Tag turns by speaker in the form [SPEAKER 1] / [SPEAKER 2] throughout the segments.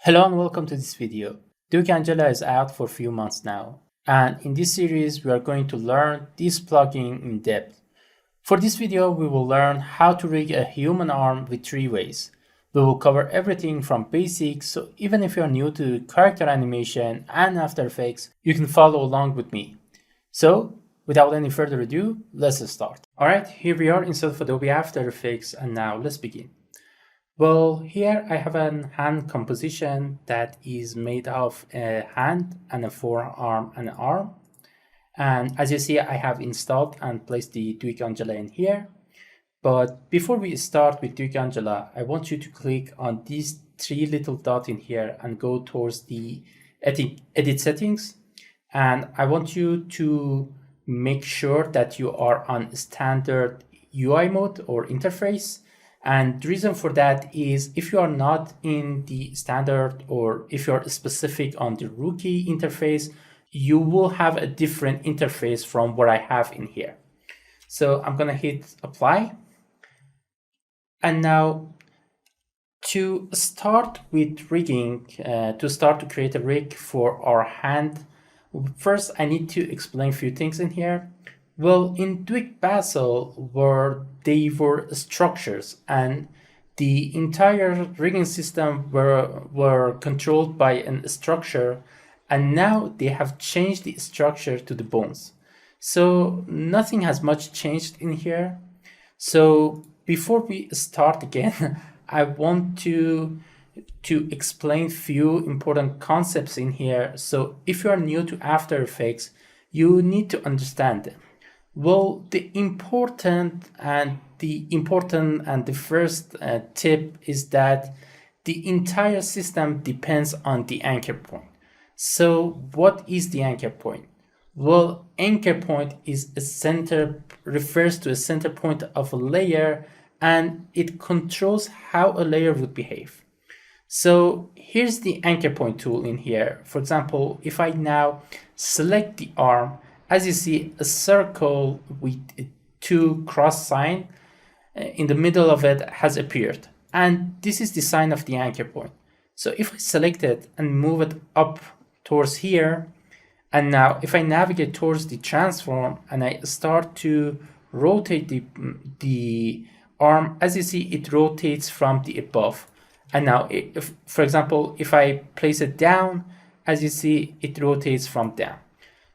[SPEAKER 1] Hello and welcome to this video. Duik Angela is out for a few months now, and in this series we are going to learn this plugin in depth. For this video we will learn how to rig a human arm with 3 ways. We will cover everything from basics, so even if you are new to character animation and After Effects, you can follow along with me. So without any further ado, let's start. Alright, here we are inside of Adobe After Effects, and now let's begin. Well, here I have a hand composition that is made of a hand and a forearm and an arm. And as you see, I have installed and placed the Duik Angela in here. But before we start with Duik Angela, I want you to click on these 3 little dots in here and go towards the edit settings. And I want you to make sure that you are on standard UI mode or interface. And the reason for that is if you are not in the standard or if you're specific on the rookie interface, you will have a different interface from what I have in here. So I'm going to hit apply. And now to start with rigging, to create a rig for our hand, first I need to explain a few things in here. Well, in Duik Basel, they were structures, and the entire rigging system were controlled by a structure, and now they have changed the structure to the bones. So nothing has much changed in here. So before we start again, I want to explain few important concepts in here. So if you are new to After Effects, you need to understand them. Well, the first tip is that the entire system depends on the anchor point. So what is the anchor point? Well, anchor point refers to a center point of a layer, and it controls how a layer would behave. So here's the anchor point tool in here. For example, if I now select the arm, as you see, a circle with 2 cross sign in the middle of it has appeared. And this is the sign of the anchor point. So if I select it and move it up towards here, and now if I navigate towards the transform and I start to rotate the arm, as you see, it rotates from the above. And now, for example, if I place it down, as you see, it rotates from down.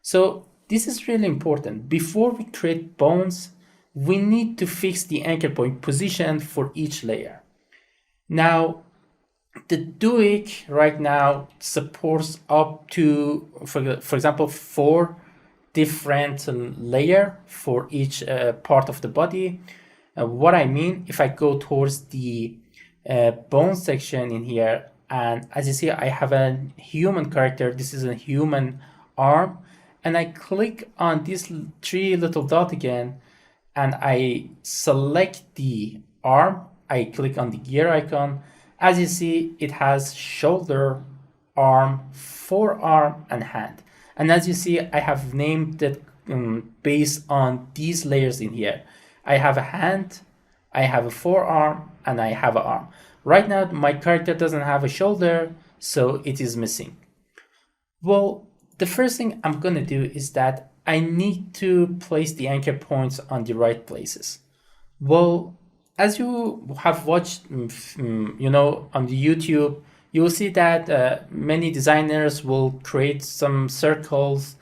[SPEAKER 1] So this is really important. Before we create bones, we need to fix the anchor point position for each layer. Now, the Duik right now supports up to, for example, 4 different layers for each part of the body. What I mean, if I go towards the bone section in here, and as you see, I have a human character. This is a human arm. And I click on these 3 little dots again, and I select the arm. I click on the gear icon. As you see, it has shoulder, arm, forearm, and hand. And as you see, I have named it based on these layers in here. I have a hand, I have a forearm, and I have an arm. Right now, my character doesn't have a shoulder, so it is missing. Well, the first thing I'm going to do is that I need to place the anchor points on the right places. Well, as you have watched, on the YouTube, you will see that many designers will create some circles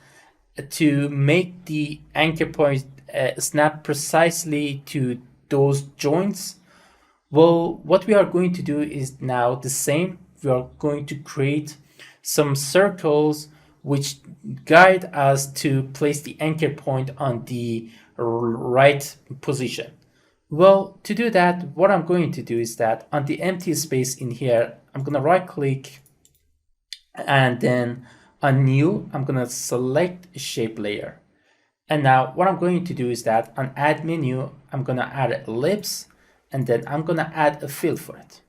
[SPEAKER 1] to make the anchor point snap precisely to those joints. Well, what we are going to do is now the same. We are going to create some circles which guide us to place the anchor point on the right position. Well, to do that, what I'm going to do is that on the empty space in here, I'm going to right click, and then on new, I'm going to select shape layer. And now what I'm going to do is that on add menu, I'm going to add an ellipse, and then I'm going to add a fill for it.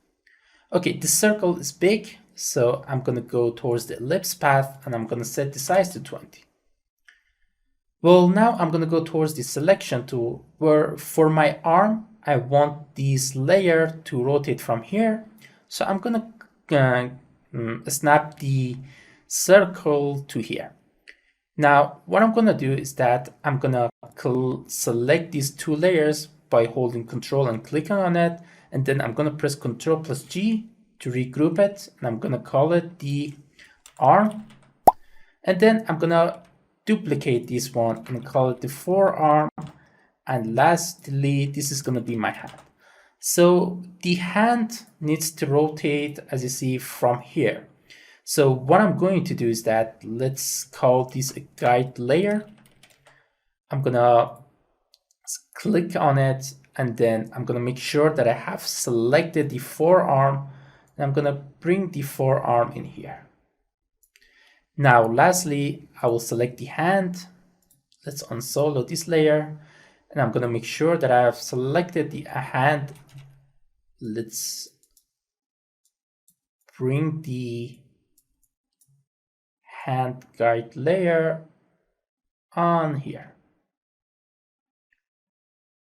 [SPEAKER 1] Okay, the circle is big, so I'm going to go towards the ellipse path, and I'm going to set the size to 20. Well, now I'm going to go towards the selection tool, where for my arm, I want this layer to rotate from here. So I'm going to snap the circle to here. Now, what I'm gonna do is that I'm gonna select these two layers by holding Control and clicking on it, and then I'm gonna press Control plus G to regroup it, and I'm gonna call it the arm, and then I'm gonna duplicate this one and call it the forearm, and lastly, this is gonna be my hand. So the hand needs to rotate, as you see, from here. So what I'm going to do is that let's call this a guide layer. I'm gonna click on it, and then I'm gonna make sure that I have selected the forearm, and I'm gonna bring the forearm in here. Now, lastly, I will select the hand. Let's unsolo this layer, and I'm gonna make sure that I have selected the hand. Let's bring the hand guide layer on here.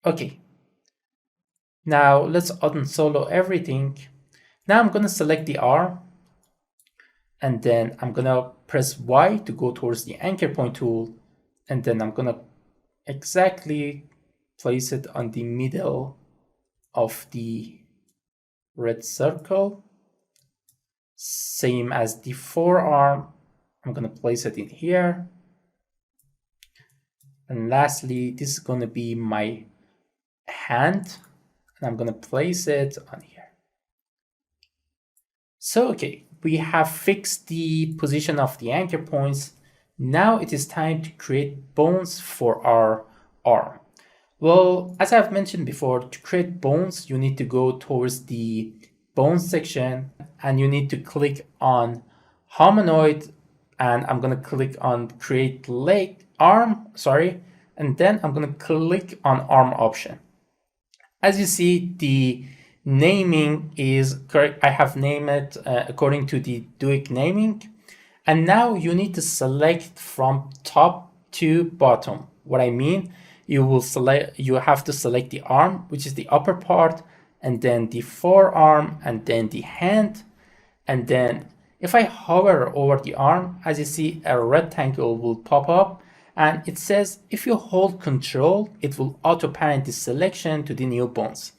[SPEAKER 1] Okay, now let's unsolo everything. Now I'm gonna select the arm, and then I'm gonna press Y to go towards the anchor point tool, and then I'm gonna exactly place it on the middle of the red circle. Same as the forearm, I'm gonna place it in here. And lastly, this is gonna be my hand, and I'm gonna place it on here. So, okay, we have fixed the position of the anchor points. Now it is time to create bones for our arm. Well, as I've mentioned before, to create bones, you need to go towards the bones section, and you need to click on humanoid, and I'm gonna click on create arm, and then I'm gonna click on arm option. As you see, the naming is correct. I have named it according to the Duik naming. And now you need to select from top to bottom. What I mean, you have to select the arm, which is the upper part, and then the forearm, and then the hand. And then if I hover over the arm, as you see, a rectangle will pop up, and it says if you hold Control, it will auto-parent the selection to the new bones.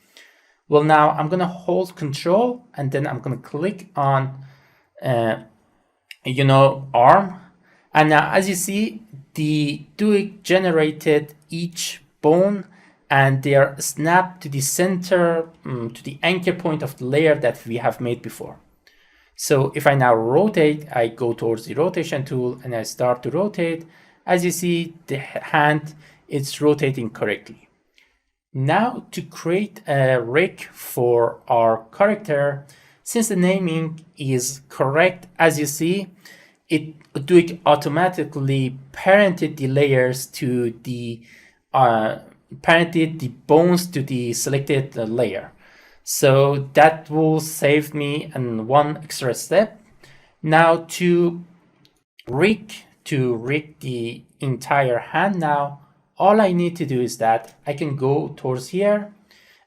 [SPEAKER 1] Well, now I'm gonna hold Control, and then I'm gonna click on arm, and now as you see, the Duik generated each bone, and they are snapped to the center, to the anchor point of the layer that we have made before. So if I now rotate, I go towards the rotation tool and I start to rotate. As you see, the hand is rotating correctly. Now to create a rig for our character, since the naming is correct, as you see, Duik automatically parented the layers to the parented the bones to the selected layer. So that will save me one extra step. Now to rig the entire hand, now all I need to do is that I can go towards here,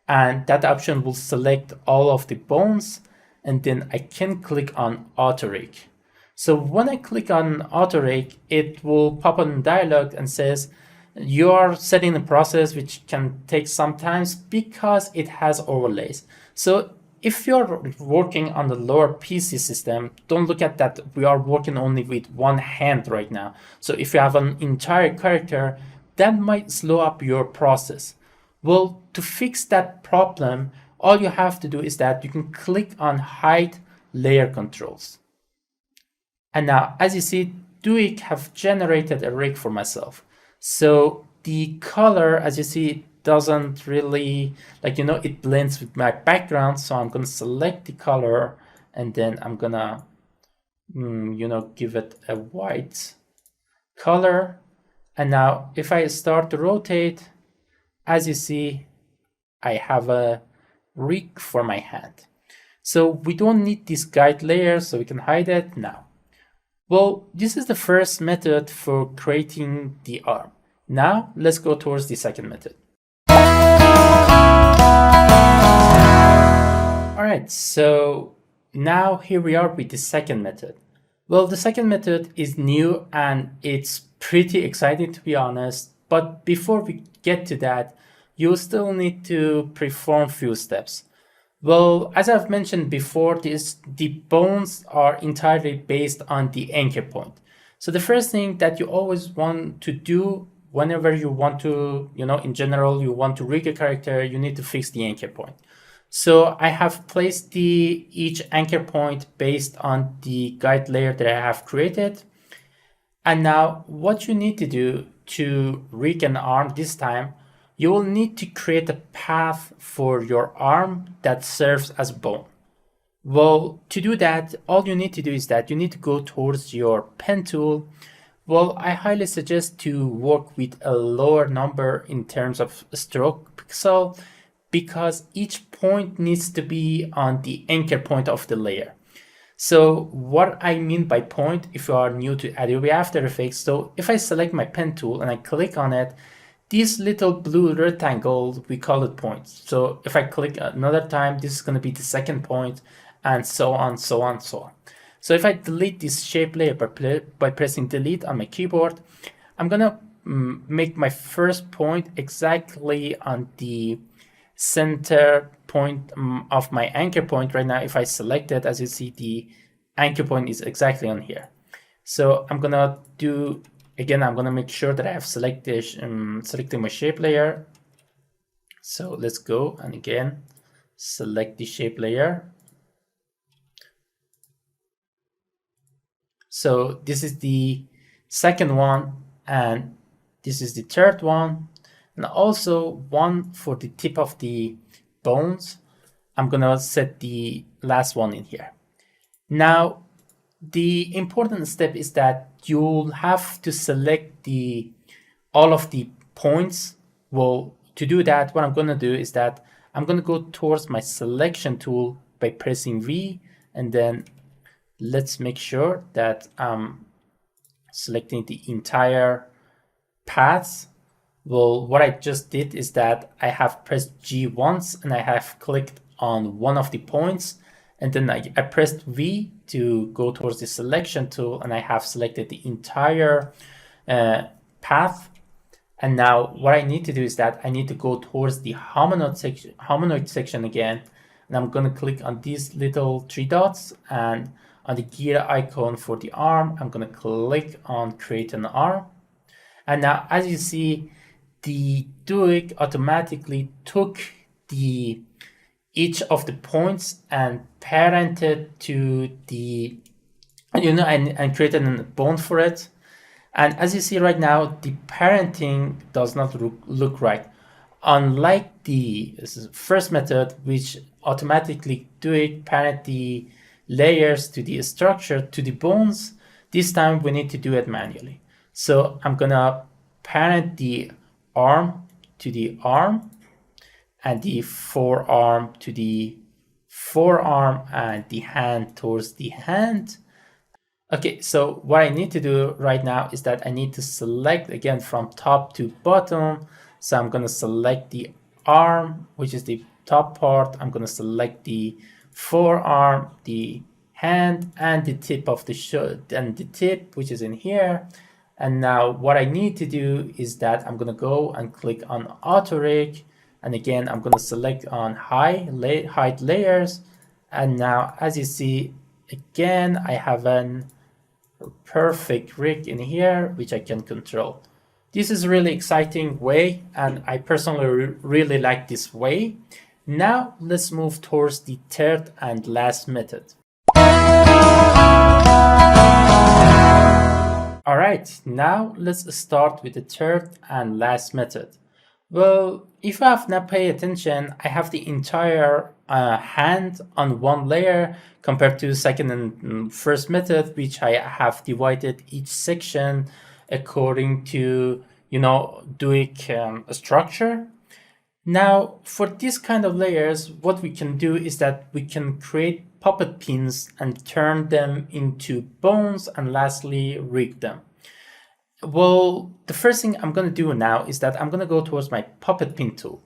[SPEAKER 1] and that option will select all of the bones, and then I can click on auto rig. So when I click on auto rig, it will pop on dialog and says you are setting a process which can take some time because it has overlays. So if you're working on the lower PC system, don't look at that. We are working only with one hand right now. So if you have an entire character, that might slow up your process. Well, to fix that problem, all you have to do is that you can click on hide layer controls. And now, as you see, Duik have generated a rig for myself. So the color, as you see, doesn't really, it blends with my background. So I'm going to select the color, and then I'm going to, give it a white color. And now if I start to rotate, as you see, I have a rig for my hand. So we don't need this guide layer, so we can hide it now. Well, this is the first method for creating the arm. Now let's go towards the second method. All right, so now here we are with the second method. Well, the second method is new and it's pretty exciting, to be honest. But before we get to that, you still need to perform few steps. Well, as I've mentioned before, the bones are entirely based on the anchor point. So the first thing that you always want to do whenever you want to, in general, you want to rig a character, you need to fix the anchor point. So I have placed each anchor point based on the guide layer that I have created. And now what you need to do to rig an arm this time, you will need to create a path for your arm that serves as bone. Well, to do that, all you need to do is that you need to go towards your pen tool. Well, I highly suggest to work with a lower number in terms of stroke pixel because each point needs to be on the anchor point of the layer. So what I mean by point, if you are new to Adobe After Effects, so if I select my pen tool and I click on it, this little blue rectangle, we call it points. So if I click another time, this is going to be the second point, and so on, so on, so on. So if I delete this shape layer by pressing delete on my keyboard, I'm going to make my first point exactly on the center point of my anchor point. Right now, if I select it, as you see, the anchor point is exactly on here. So I'm gonna do, again, I'm gonna make sure that I have selected my shape layer. So let's go and again, select the shape layer. So this is the second one, and this is the third one, and also one for the tip of the bones. I'm gonna set the last one in here. Now, the important step is that you'll have to select all of the points. Well, to do that, what I'm gonna do is that I'm gonna go towards my selection tool by pressing V, and then let's make sure that I'm selecting the entire paths. Well, what I just did is that I have pressed G once and I have clicked on one of the points, and then I pressed V to go towards the selection tool, and I have selected the entire path. And now what I need to do is that I need to go towards the hominoid section again, and I'm going to click on these little three dots, and on the gear icon for the arm, I'm going to click on create an arm. And now, as you see, the Duik automatically took each of the points and parented to the, and created a bone for it. And as you see right now, the parenting does not look right. Unlike the first method, which automatically Duik parent the layers to the structure, to the bones, this time we need to do it manually. So I'm gonna parent the arm to the arm, and the forearm to the forearm, and the hand towards the hand. Okay, so what I need to do right now is that I need to select again from top to bottom. So I'm gonna select the arm, which is the top part. I'm gonna select the forearm, the hand, and the tip of the and the tip, which is in here. And now what I need to do is that I'm gonna go and click on auto rig, and again I'm gonna select on hide layers. And now as you see, again I have a perfect rig in here which I can control. This is a really exciting way, and I personally really like this way. Now let's move towards the third and last method. All right, now let's start with the third and last method. Well, if I have not paid attention, I have the entire hand on one layer compared to the second and first method, which I have divided each section according to, Duik structure. Now, for this kind of layers, what we can do is that we can create puppet pins and turn them into bones, and lastly, rig them. Well, the first thing I'm going to do now is that I'm going to go towards my puppet pin tool.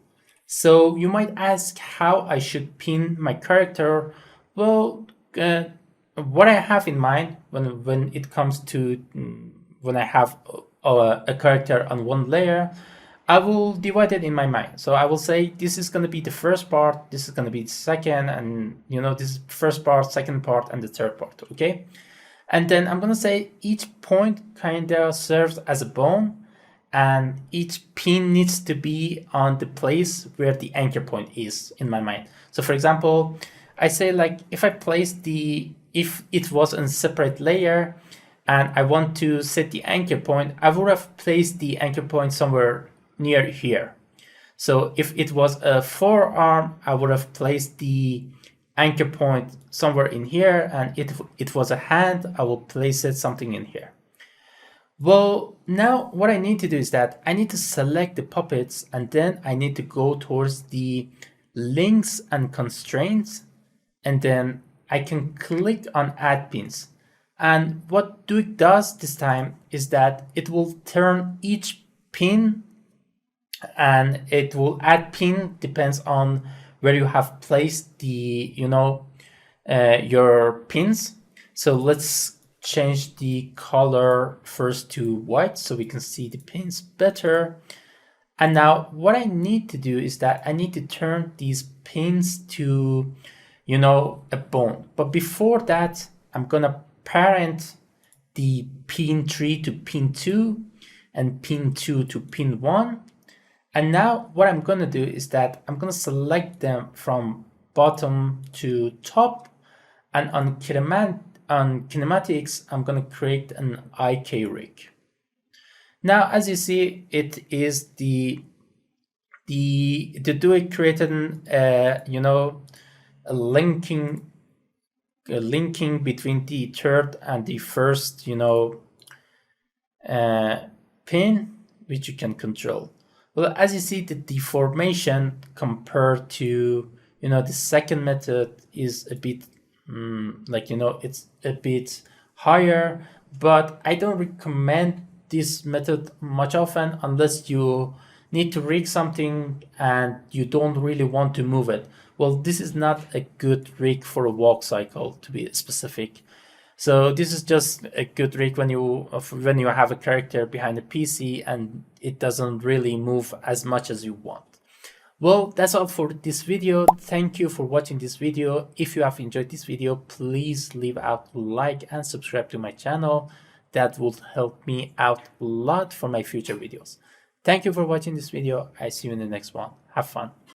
[SPEAKER 1] So you might ask how I should pin my character. Well, what I have in mind when it comes to when I have a character on one layer, I will divide it in my mind. So I will say this is going to be the first part, this is going to be the second, and this is first part, second part, and the third part. Okay, and then I'm going to say each point kind of serves as a bone, and each pin needs to be on the place where the anchor point is in my mind. So for example, I say like if it was a separate layer and I want to set the anchor point, I would have placed the anchor point somewhere near here. So if it was a forearm, I would have placed the anchor point somewhere in here, and if it was a hand, I will place it something in here. Well, now what I need to do is that I need to select the puppets, and then I need to go towards the links and constraints, and then I can click on add pins. And what Duik does this time is that it will turn each pin, and it will add pin depends on where you have placed the your pins. So let's change the color first to white so we can see the pins better. And now what I need to do is that I need to turn these pins to a bone. But before that, I'm gonna parent the pin 3 to pin 2 and pin 2 to pin 1. And now what I'm gonna do is that I'm gonna select them from bottom to top, and on kinematics, I'm gonna create an IK rig. Now, as you see, it is the Duik created a linking between the third and the first pin, which you can control. Well, as you see, the deformation compared to the second method is a bit it's a bit higher, but I don't recommend this method much often unless you need to rig something and you don't really want to move it. Well, this is not a good rig for a walk cycle, to be specific. So this is just a good rig when you have a character behind a PC and it doesn't really move as much as you want. Well, that's all for this video. Thank you for watching this video. If you have enjoyed this video, please leave out a like and subscribe to my channel. That would help me out a lot for my future videos. Thank you for watching this video. I see you in the next one. Have fun.